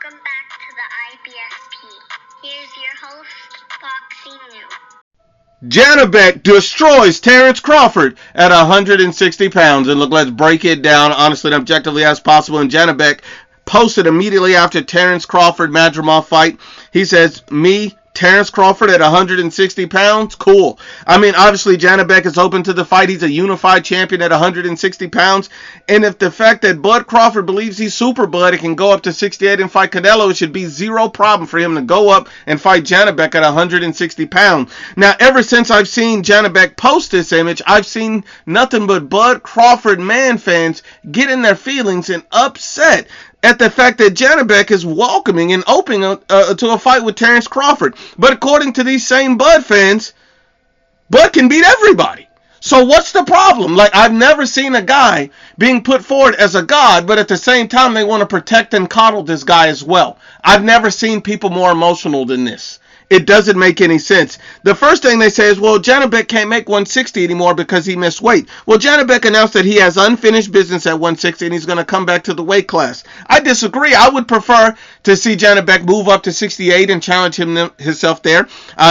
Welcome back to the IBSP. Here's your host, Foxy New. Janibek destroys Terence Crawford at 160 pounds. And look, let's break it down honestly and objectively as possible. And Janibek posted immediately after Terence Crawford Madrimov fight. He says, Terence Crawford at 160 pounds? Cool. I mean, obviously, Janibek is open to the fight. He's a unified champion at 160 pounds. And if the fact that Bud Crawford believes he's super Bud and can go up to 68 and fight Canelo, it should be zero problem for him to go up and fight Janibek at 160 pounds. Now, ever since I've seen Janibek post this image, I've seen nothing but Bud Crawford man fans get in their feelings and upset at the fact that Janibek is welcoming and opening to a fight with Terence Crawford. But according to these same Bud fans, Bud can beat everybody. So what's the problem? Like, I've never seen a guy being put forward as a god, but at the same time they want to protect and coddle this guy as well. I've never seen people more emotional than this. It doesn't make any sense. The first thing they say is, well, Janibek can't make 160 anymore because he missed weight. Well, Janibek announced that he has unfinished business at 160 and he's going to come back to the weight class. I disagree. I would prefer to see Janibek move up to 68 and challenge himself there,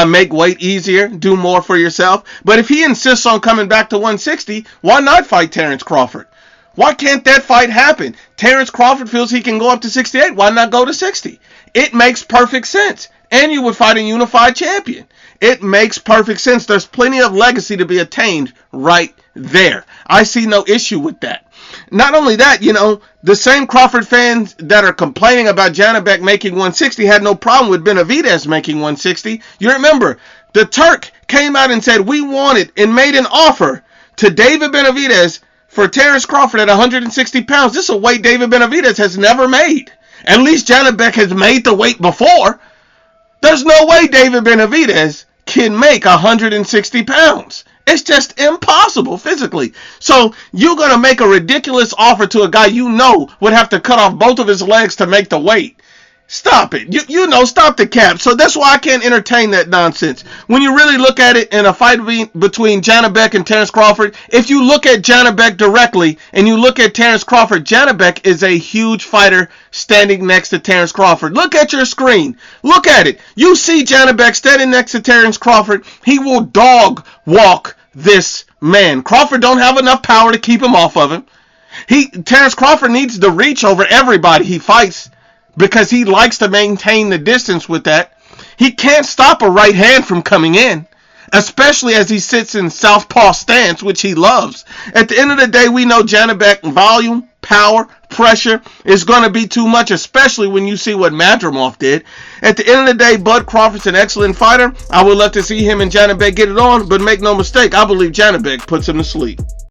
make weight easier, do more for yourself. But if he insists on coming back to 160, why not fight Terence Crawford? Why can't that fight happen? Terence Crawford feels he can go up to 68. Why not go to 60? It makes perfect sense. And you would fight a unified champion. It makes perfect sense. There's plenty of legacy to be attained right there. I see no issue with that. Not only that, the same Crawford fans that are complaining about Janibek making 160 had no problem with Benavidez making 160. You remember, the Turk came out and said we wanted and made an offer to David Benavidez for Terence Crawford at 160 pounds. This is a weight David Benavidez has never made. At least Janibek has made the weight before. There's no way David Benavidez can make 160 pounds. It's just impossible physically. So you're going to make a ridiculous offer to a guy you know would have to cut off both of his legs to make the weight. Stop it. Stop the cap. So that's why I can't entertain that nonsense. When you really look at it in a fight between Janibek and Terence Crawford, if you look at Janibek directly and you look at Terence Crawford, Janibek is a huge fighter standing next to Terence Crawford. Look at your screen. Look at it. You see Janibek standing next to Terence Crawford. He will dog walk this man. Crawford don't have enough power to keep him off of him. Terence Crawford needs to reach over everybody he fights, because he likes to maintain the distance with that. He can't stop a right hand from coming in, especially as he sits in southpaw stance, which he loves. At the end of the day, we know Janibek volume, power, pressure is going to be too much, especially when you see what Madrimov did. At the end of the day, Bud Crawford's an excellent fighter. I would love to see him and Janibek get it on, but make no mistake, I believe Janibek puts him to sleep.